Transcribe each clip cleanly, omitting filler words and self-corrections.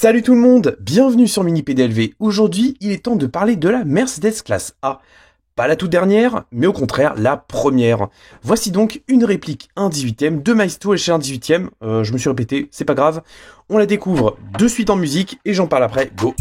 Salut tout le monde, bienvenue sur Mini PDLV. Aujourd'hui, il est temps de parler de la Mercedes classe A. Pas la toute dernière, mais au contraire la première. Voici donc une réplique 1/18e de Maisto chez 1/18e. Je me suis répété, c'est pas grave. On la découvre de suite en musique et j'en parle après. Go!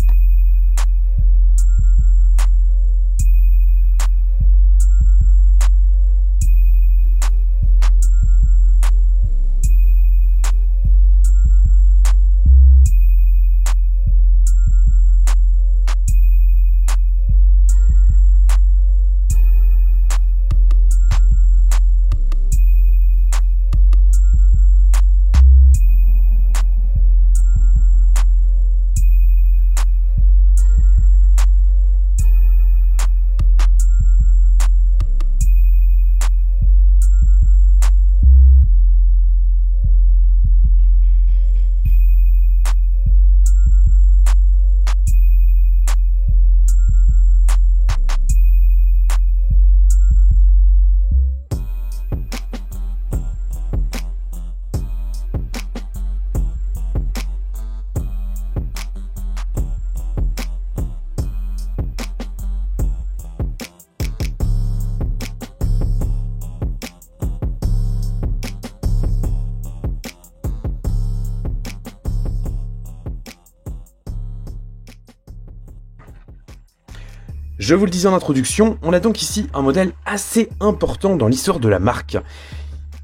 Je vous le disais en introduction, on a donc ici un modèle assez important dans l'histoire de la marque.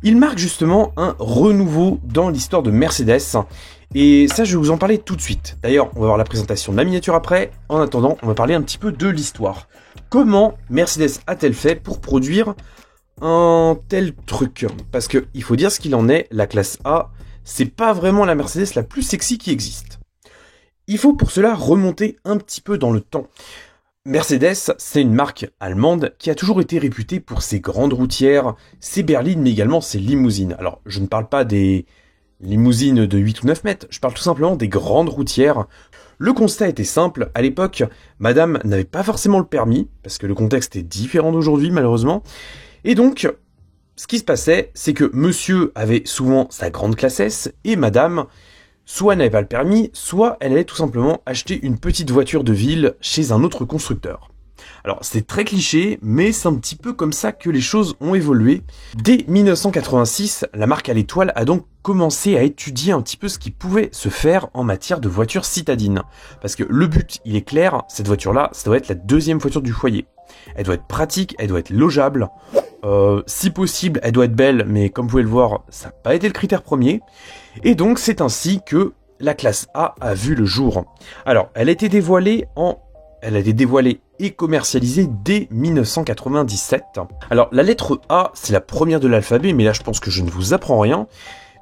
Il marque justement un renouveau dans l'histoire de Mercedes, et ça je vais vous en parler tout de suite. D'ailleurs, on va voir la présentation de la miniature après. En attendant, on va parler un petit peu de l'histoire. Comment Mercedes a-t-elle fait pour produire un tel truc? Parce que il faut dire ce qu'il en est, la classe A, c'est pas vraiment la Mercedes la plus sexy qui existe. Il faut pour cela remonter un petit peu dans le temps. Mercedes, c'est une marque allemande qui a toujours été réputée pour ses grandes routières, ses berlines, mais également ses limousines. Alors, je ne parle pas des limousines de 8 ou 9 mètres, je parle tout simplement des grandes routières. Le constat était simple, à l'époque, madame n'avait pas forcément le permis, parce que le contexte est différent d'aujourd'hui malheureusement, et donc, ce qui se passait, c'est que monsieur avait souvent sa grande classe S, et madame soit elle n'avait pas le permis, soit elle allait tout simplement acheter une petite voiture de ville chez un autre constructeur. Alors c'est très cliché, mais c'est un petit peu comme ça que les choses ont évolué. Dès 1986, la marque à l'étoile a donc commencé à étudier un petit peu ce qui pouvait se faire en matière de voitures citadines. Parce que le but, il est clair, cette voiture-là, ça doit être la deuxième voiture du foyer. Elle doit être pratique, elle doit être logeable. Si possible, elle doit être belle, mais comme vous pouvez le voir, ça n'a pas été le critère premier. Et donc, c'est ainsi que la classe A a vu le jour. Alors, elle a été dévoilée et commercialisée dès 1997. Alors, la lettre A, c'est la première de l'alphabet, mais là, je pense que je ne vous apprends rien.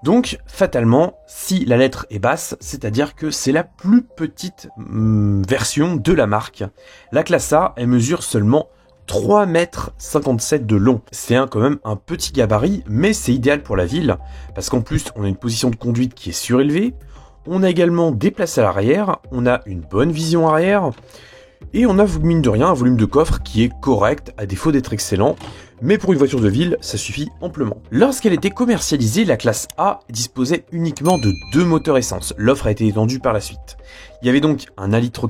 Donc, fatalement, si la lettre est basse, c'est-à-dire que c'est la plus petite version de la marque. La classe A, elle mesure seulement 3,57 m de long. C'est quand même un petit gabarit, mais c'est idéal pour la ville, parce qu'en plus, on a une position de conduite qui est surélevée, on a également des places à l'arrière, on a une bonne vision arrière, et on a, mine de rien, un volume de coffre qui est correct, à défaut d'être excellent, mais pour une voiture de ville, ça suffit amplement. Lorsqu'elle était commercialisée, la classe A disposait uniquement de 2 moteurs essence. L'offre a été étendue par la suite. Il y avait donc un 1,4 litre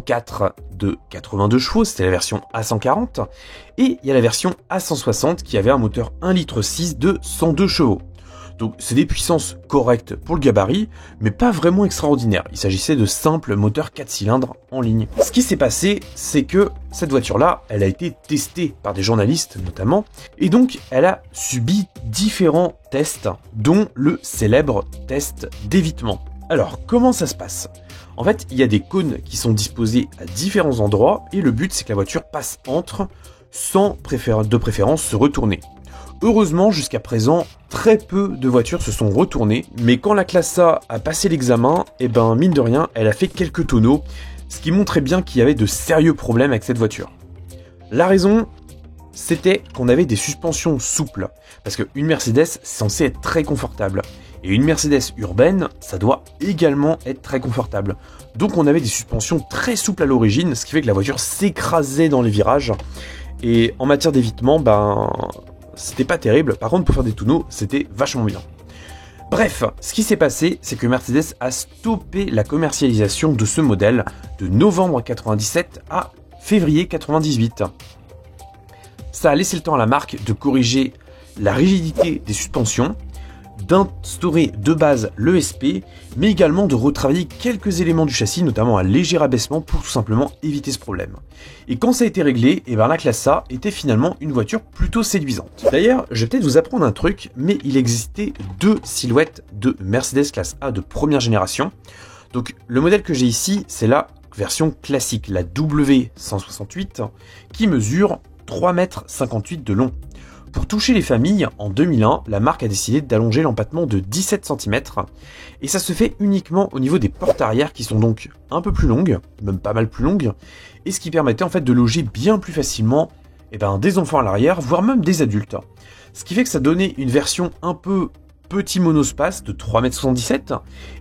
de 82 chevaux, c'était la version A140, et il y a la version A160 qui avait un moteur 1,6 litre de 102 chevaux. Donc c'est des puissances correctes pour le gabarit, mais pas vraiment extraordinaires. Il s'agissait de simples moteurs 4 cylindres en ligne. Ce qui s'est passé, c'est que cette voiture-là, elle a été testée par des journalistes notamment, et donc elle a subi différents tests, dont le célèbre test d'évitement. Alors, comment ça se passe? En fait, il y a des cônes qui sont disposés à différents endroits, et le but c'est que la voiture passe entre, sans de préférence se retourner. Heureusement, jusqu'à présent, très peu de voitures se sont retournées, mais quand la classe A a passé l'examen, mine de rien, elle a fait quelques tonneaux, ce qui montrait bien qu'il y avait de sérieux problèmes avec cette voiture. La raison, c'était qu'on avait des suspensions souples, parce qu'une Mercedes, c'est censé être très confortable. Et une Mercedes urbaine, ça doit également être très confortable. Donc on avait des suspensions très souples à l'origine, ce qui fait que la voiture s'écrasait dans les virages. Et en matière d'évitement, c'était pas terrible. Par contre, pour faire des tonneaux, c'était vachement bien. Bref, ce qui s'est passé, c'est que Mercedes a stoppé la commercialisation de ce modèle de novembre 97 à février 98. Ça a laissé le temps à la marque de corriger la rigidité des suspensions, d'instaurer de base l'ESP, mais également de retravailler quelques éléments du châssis, notamment un léger abaissement pour tout simplement éviter ce problème. Et quand ça a été réglé, la classe A était finalement une voiture plutôt séduisante. D'ailleurs, je vais peut-être vous apprendre un truc, mais il existait deux silhouettes de Mercedes classe A de première génération. Donc le modèle que j'ai ici, c'est la version classique, la W168, qui mesure 3,58 m de long. Pour toucher les familles, en 2001, la marque a décidé d'allonger l'empattement de 17 cm, et ça se fait uniquement au niveau des portes arrière qui sont donc un peu plus longues, même pas mal plus longues, et ce qui permettait en fait de loger bien plus facilement des enfants à l'arrière, voire même des adultes. Ce qui fait que ça donnait une version un peu petit monospace de 3,77 m,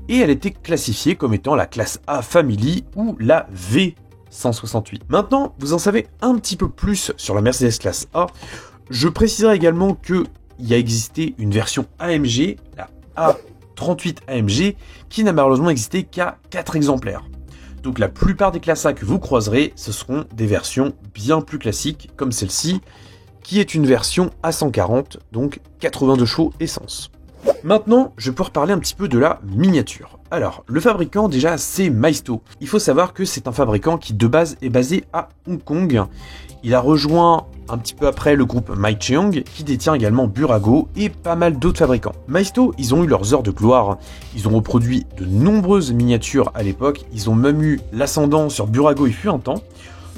et elle était classifiée comme étant la classe A Family ou la V168. Maintenant, vous en savez un petit peu plus sur la Mercedes classe A. Je préciserai également qu'il y a existé une version AMG, la A38 AMG, qui n'a malheureusement existé qu'à 4 exemplaires. Donc la plupart des classes A que vous croiserez, ce seront des versions bien plus classiques, comme celle-ci, qui est une version A140, donc 82 chevaux essence. Maintenant, je vais pouvoir parler un petit peu de la miniature. Alors, le fabricant déjà, c'est Maisto. Il faut savoir que c'est un fabricant qui de base est basé à Hong Kong. Il a rejoint un petit peu après le groupe Maicheong, qui détient également Burago et pas mal d'autres fabricants. Maisto, ils ont eu leurs heures de gloire. Ils ont reproduit de nombreuses miniatures à l'époque. Ils ont même eu l'ascendant sur Burago il fut un temps.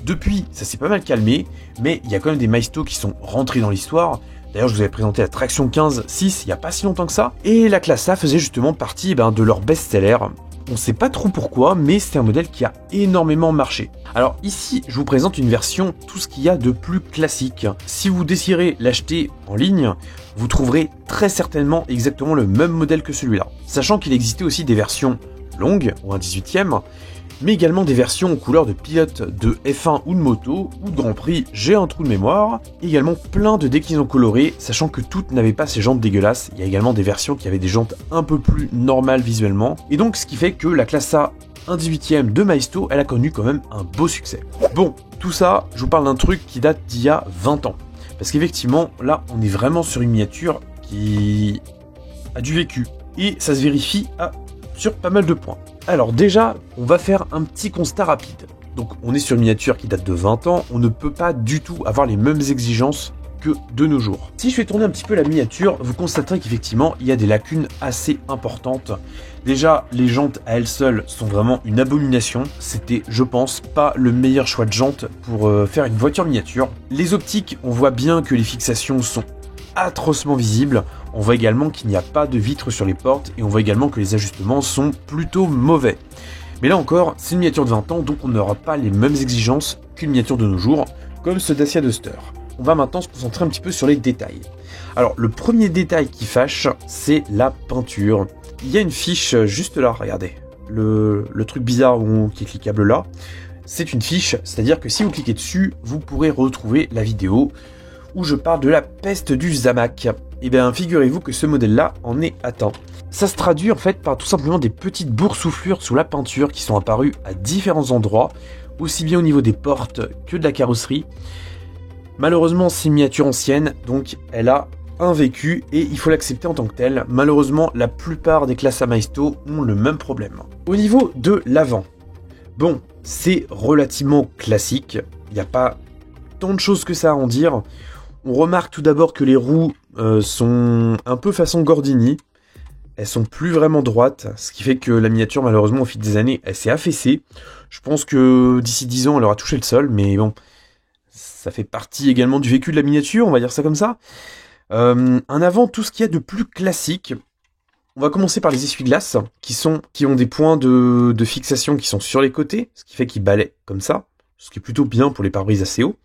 Depuis, ça s'est pas mal calmé, mais il y a quand même des Maisto qui sont rentrés dans l'histoire. D'ailleurs, je vous avais présenté la Traction 15.6 il n'y a pas si longtemps que ça. Et la classe A faisait justement partie de leur best-seller. On ne sait pas trop pourquoi, mais c'est un modèle qui a énormément marché. Alors ici, je vous présente une version tout ce qu'il y a de plus classique. Si vous désirez l'acheter en ligne, vous trouverez très certainement exactement le même modèle que celui-là. Sachant qu'il existait aussi des versions longues, ou un 18e, mais également des versions en couleur de pilote de F1 ou de moto, ou de Grand Prix, j'ai un trou de mémoire, et également plein de déclinaisons colorées, sachant que toutes n'avaient pas ces jantes dégueulasses. Il y a également des versions qui avaient des jantes un peu plus normales visuellement, et donc ce qui fait que la classe A 1/18e de Maisto, elle a connu quand même un beau succès. Bon, tout ça, je vous parle d'un truc qui date d'il y a 20 ans, parce qu'effectivement, là, on est vraiment sur une miniature qui a du vécu, et ça se vérifie sur pas mal de points. Alors déjà, on va faire un petit constat rapide. Donc on est sur une miniature qui date de 20 ans, on ne peut pas du tout avoir les mêmes exigences que de nos jours. Si je fais tourner un petit peu la miniature, vous constaterez qu'effectivement, il y a des lacunes assez importantes. Déjà, les jantes à elles seules sont vraiment une abomination. C'était, je pense, pas le meilleur choix de jantes pour faire une voiture miniature. Les optiques, on voit bien que les fixations sont atrocement visibles. On voit également qu'il n'y a pas de vitres sur les portes et on voit également que les ajustements sont plutôt mauvais. Mais là encore, c'est une miniature de 20 ans, donc on n'aura pas les mêmes exigences qu'une miniature de nos jours, comme ce Dacia Duster. On va maintenant se concentrer un petit peu sur les détails. Alors, le premier détail qui fâche, c'est la peinture. Il y a une fiche juste là, regardez. Le truc bizarre qui est cliquable là, c'est une fiche, c'est-à-dire que si vous cliquez dessus, vous pourrez retrouver la vidéo où je parle de la peste du Zamac. Et bien, figurez-vous que ce modèle-là en est atteint. Ça se traduit en fait par tout simplement des petites boursouflures sous la peinture qui sont apparues à différents endroits, aussi bien au niveau des portes que de la carrosserie. Malheureusement, c'est une miniature ancienne, donc elle a un vécu et il faut l'accepter en tant que tel. Malheureusement, la plupart des classes à Maisto ont le même problème. Au niveau de l'avant, bon, c'est relativement classique. Il n'y a pas tant de choses que ça à en dire. On remarque tout d'abord que les roues sont un peu façon Gordini. Elles sont plus vraiment droites, ce qui fait que la miniature, malheureusement, au fil des années, elle s'est affaissée. Je pense que d'ici 10 ans, elle aura touché le sol, mais bon, ça fait partie également du vécu de la miniature, on va dire ça comme ça. En avant, tout ce qu'il y a de plus classique. On va commencer par les essuie-glaces, qui ont des points de fixation qui sont sur les côtés, ce qui fait qu'ils balaient comme ça, ce qui est plutôt bien pour les pare-brises assez hauts.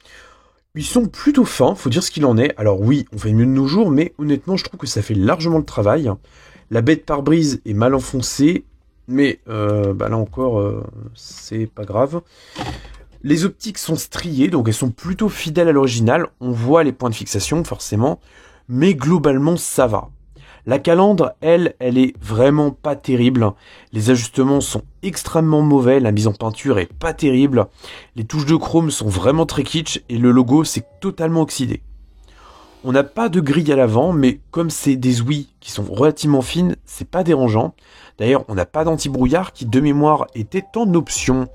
Ils sont plutôt fins, faut dire ce qu'il en est. Alors oui, on fait mieux de nos jours, mais honnêtement, je trouve que ça fait largement le travail. La baie de pare-brise est mal enfoncée, mais là encore, c'est pas grave. Les optiques sont striées, donc elles sont plutôt fidèles à l'original. On voit les points de fixation, forcément, mais globalement, ça va. La calandre, elle est vraiment pas terrible. Les ajustements sont extrêmement mauvais, la mise en peinture est pas terrible. Les touches de chrome sont vraiment très kitsch et le logo s'est totalement oxydé. On n'a pas de grille à l'avant, mais comme c'est des ouïes qui sont relativement fines, c'est pas dérangeant. D'ailleurs, on n'a pas d'anti-brouillard qui, de mémoire, était en option.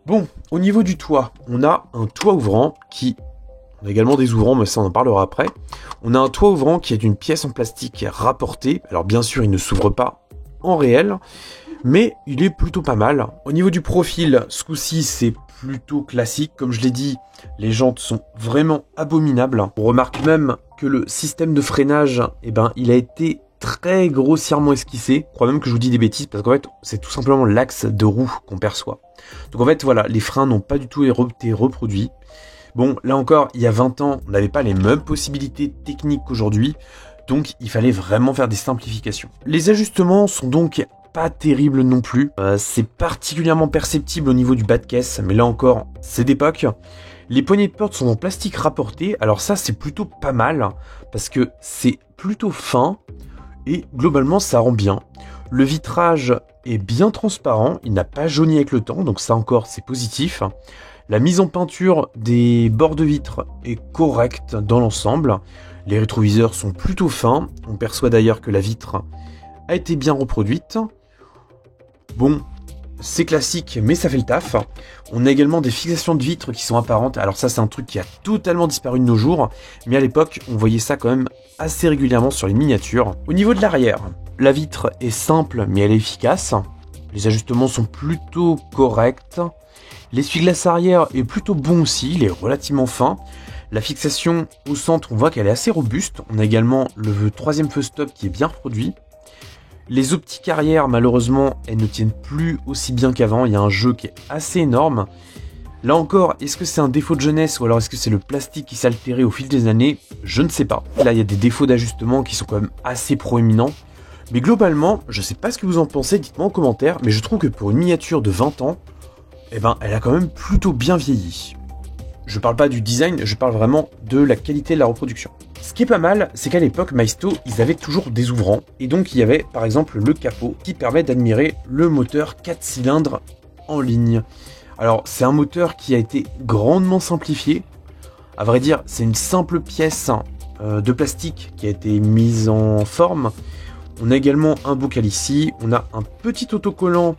Bon, au niveau du toit, on a un toit ouvrant qui... On a également des ouvrants, mais ça on en parlera après. On a un toit ouvrant qui est une pièce en plastique rapportée. Alors bien sûr, il ne s'ouvre pas en réel, mais il est plutôt pas mal. Au niveau du profil, ce coup-ci, c'est plutôt classique. Comme je l'ai dit, les jantes sont vraiment abominables. On remarque même que le système de freinage, il a été très grossièrement esquissé. Je crois même que je vous dis des bêtises, parce qu'en fait, c'est tout simplement l'axe de roue qu'on perçoit. Donc en fait, voilà, les freins n'ont pas du tout été reproduits. Bon, là encore, il y a 20 ans, on n'avait pas les mêmes possibilités techniques qu'aujourd'hui, donc il fallait vraiment faire des simplifications. Les ajustements sont donc pas terribles non plus. C'est particulièrement perceptible au niveau du bas de caisse, mais là encore, c'est d'époque. Les poignées de porte sont en plastique rapporté, alors ça c'est plutôt pas mal, parce que c'est plutôt fin, et globalement ça rend bien. Le vitrage est bien transparent, il n'a pas jauni avec le temps, donc ça encore c'est positif. La mise en peinture des bords de vitre est correcte dans l'ensemble. Les rétroviseurs sont plutôt fins. On perçoit d'ailleurs que la vitre a été bien reproduite. Bon, c'est classique, mais ça fait le taf. On a également des fixations de vitres qui sont apparentes. Alors ça, c'est un truc qui a totalement disparu de nos jours. Mais à l'époque, on voyait ça quand même assez régulièrement sur les miniatures. Au niveau de l'arrière, la vitre est simple, mais elle est efficace. Les ajustements sont plutôt corrects. L'essuie-glace arrière est plutôt bon aussi, il est relativement fin. La fixation au centre, on voit qu'elle est assez robuste. On a également le troisième feu stop qui est bien reproduit. Les optiques arrière, malheureusement, elles ne tiennent plus aussi bien qu'avant. Il y a un jeu qui est assez énorme. Là encore, est-ce que c'est un défaut de jeunesse ou alors est-ce que c'est le plastique qui s'est altéré au fil des années? Je ne sais pas. Là, il y a des défauts d'ajustement qui sont quand même assez proéminents. Mais globalement, je ne sais pas ce que vous en pensez, dites-moi en commentaire, mais je trouve que pour une miniature de 20 ans, elle a quand même plutôt bien vieilli. Je parle pas du design, je parle vraiment de la qualité de la reproduction. Ce qui est pas mal, c'est qu'à l'époque, Maisto, ils avaient toujours des ouvrants, et donc il y avait par exemple le capot qui permet d'admirer le moteur 4 cylindres en ligne. Alors c'est un moteur qui a été grandement simplifié. À vrai dire, c'est une simple pièce de plastique qui a été mise en forme. On a également un bocal ici, on a un petit autocollant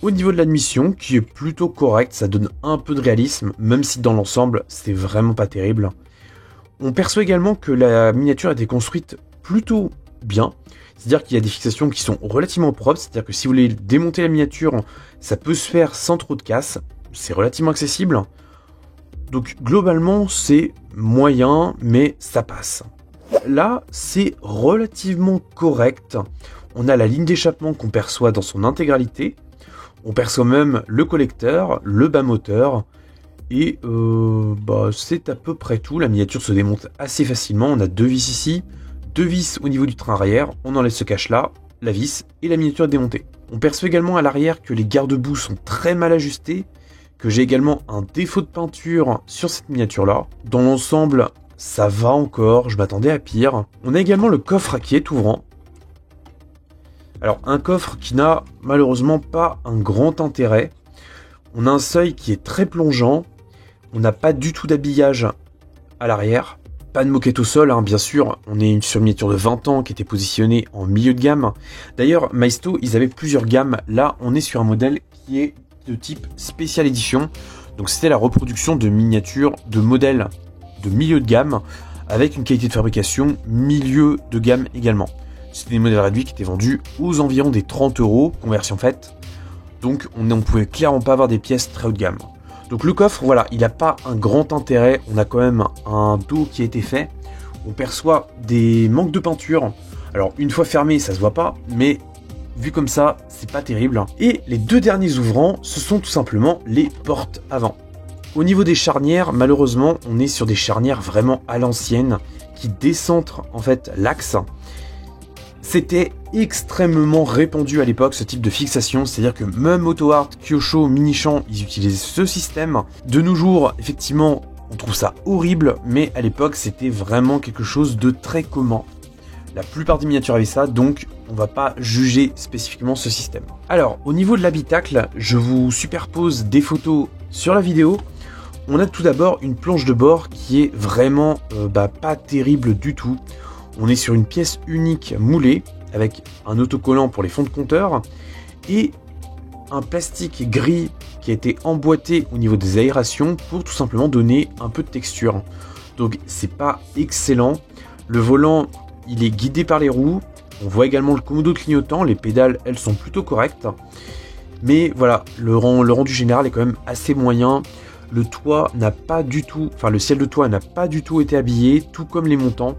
au niveau de l'admission, qui est plutôt correct, ça donne un peu de réalisme, même si dans l'ensemble, c'est vraiment pas terrible. On perçoit également que la miniature a été construite plutôt bien, c'est-à-dire qu'il y a des fixations qui sont relativement propres, c'est-à-dire que si vous voulez démonter la miniature, ça peut se faire sans trop de casse, c'est relativement accessible. Donc globalement, c'est moyen, mais ça passe. Là, c'est relativement correct. On a la ligne d'échappement qu'on perçoit dans son intégralité. On perçoit même le collecteur, le bas moteur, et c'est à peu près tout. La miniature se démonte assez facilement. On a deux vis ici, deux vis au niveau du train arrière. On enlève ce cache-là, la vis, et la miniature est démontée. On perçoit également à l'arrière que les garde-boue sont très mal ajustés, que j'ai également un défaut de peinture sur cette miniature-là. Dans l'ensemble, ça va encore, je m'attendais à pire. On a également le coffre qui est ouvrant. Alors un coffre qui n'a malheureusement pas un grand intérêt. On a un seuil qui est très plongeant. On n'a pas du tout d'habillage à l'arrière. Pas de moquette au sol, bien sûr. On est sur une miniature de 20 ans qui était positionnée en milieu de gamme. D'ailleurs, Maisto, ils avaient plusieurs gammes. Là, on est sur un modèle qui est de type spécial édition. Donc c'était la reproduction de miniatures de modèles de milieu de gamme avec une qualité de fabrication milieu de gamme également. C'était des modèles réduits qui étaient vendus aux environs des 30 €, conversion faite. Donc on ne pouvait clairement pas avoir des pièces très haut de gamme. Donc le coffre, voilà, il n'a pas un grand intérêt. On a quand même un dos qui a été fait. On perçoit des manques de peinture. Alors une fois fermé, ça se voit pas, mais vu comme ça, c'est pas terrible. Et les deux derniers ouvrants, ce sont tout simplement les portes avant. Au niveau des charnières, malheureusement, on est sur des charnières vraiment à l'ancienne qui décentrent en fait l'axe. C'était extrêmement répandu à l'époque ce type de fixation, c'est-à-dire que même AutoArt, Kyosho, Minichamp, ils utilisaient ce système. De nos jours, effectivement, on trouve ça horrible, mais à l'époque, c'était vraiment quelque chose de très commun. la plupart des miniatures avaient ça, donc on va pas juger spécifiquement ce système. Alors, au niveau de l'habitacle, je vous superpose des photos sur la vidéo. On a tout d'abord une planche de bord qui est vraiment pas terrible du tout. On est sur une pièce unique moulée, avec un autocollant pour les fonds de compteur, et un plastique gris qui a été emboîté au niveau des aérations pour tout simplement donner un peu de texture. Donc c'est pas excellent. Le volant, il est guidé par les roues. On voit également le commodo clignotant. Les pédales, elles sont plutôt correctes. Mais voilà, le rendu général est quand même assez moyen. Le toit n'a pas du tout, enfin le ciel de toit n'a pas du tout été habillé, tout comme les montants.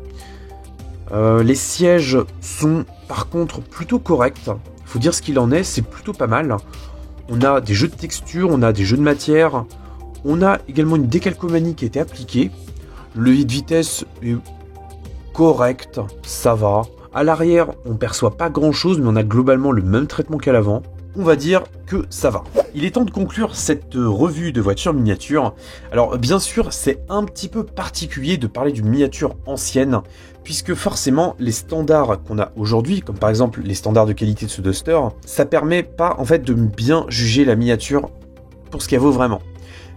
Les sièges sont par contre plutôt corrects. Faut dire ce qu'il en est, c'est plutôt pas mal. On a des jeux de texture, on a des jeux de matière. On a également une décalcomanie qui a été appliquée. Le levier de vitesse est correct, ça va. À l'arrière, on perçoit pas grand chose, mais on a globalement le même traitement qu'à l'avant. On va dire que ça va. Il est temps de conclure cette revue de voitures miniatures. Alors bien sûr, c'est un petit peu particulier de parler d'une miniature ancienne, puisque forcément les standards qu'on a aujourd'hui, comme par exemple les standards de qualité de ce Duster, ça permet pas en fait de bien juger la miniature pour ce qu'elle vaut vraiment.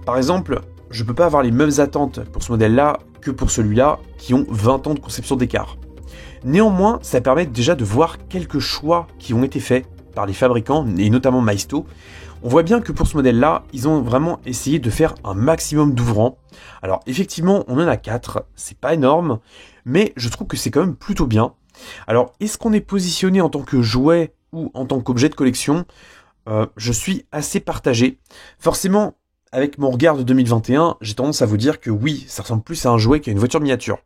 Par exemple, je peux pas avoir les mêmes attentes pour ce modèle-là que pour celui-là, qui ont 20 ans de conception d'écart. Néanmoins, ça permet déjà de voir quelques choix qui ont été faits par les fabricants, et notamment Maisto. On voit bien que pour ce modèle-là, ils ont vraiment essayé de faire un maximum d'ouvrants. Alors effectivement, on en a 4, c'est pas énorme, mais je trouve que c'est quand même plutôt bien. Alors, est-ce qu'on est positionné en tant que jouet ou en tant qu'objet de collection ? Je suis assez partagé. Forcément, avec mon regard de 2021, j'ai tendance à vous dire que oui, ça ressemble plus à un jouet qu'à une voiture miniature.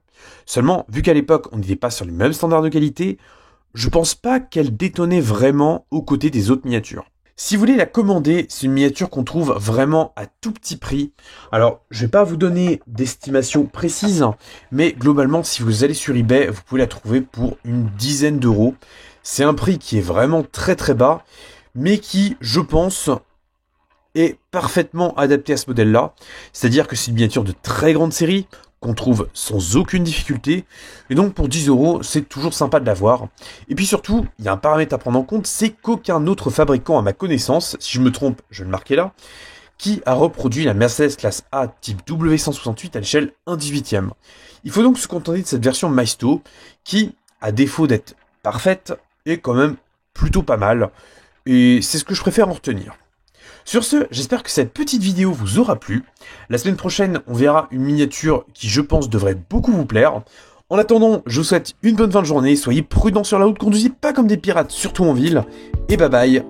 Seulement, vu qu'à l'époque, on n'était pas sur les mêmes standards de qualité, je pense pas qu'elle détonnait vraiment aux côtés des autres miniatures. Si vous voulez la commander, c'est une miniature qu'on trouve vraiment à tout petit prix. Alors, je vais pas vous donner d'estimation précise, mais globalement, si vous allez sur eBay, vous pouvez la trouver pour une dizaine d'euros. C'est un prix qui est vraiment très très bas, mais qui, je pense, est parfaitement adapté à ce modèle-là. C'est-à-dire que c'est une miniature de très grande série, qu'on trouve sans aucune difficulté, et donc pour 10 euros, c'est toujours sympa de l'avoir. Et puis surtout, il y a un paramètre à prendre en compte, c'est qu'aucun autre fabricant à ma connaissance, si je me trompe, je vais le marquer là, qui a reproduit la Mercedes classe A type W168 à l'échelle 1/18e. Il faut donc se contenter de cette version Maisto, qui, à défaut d'être parfaite, est quand même plutôt pas mal, et c'est ce que je préfère en retenir. Sur ce, j'espère que cette petite vidéo vous aura plu. La semaine prochaine, on verra une miniature qui, je pense, devrait beaucoup vous plaire. En attendant, je vous souhaite une bonne fin de journée. Soyez prudents sur la route, conduisez pas comme des pirates, surtout en ville. Et bye bye.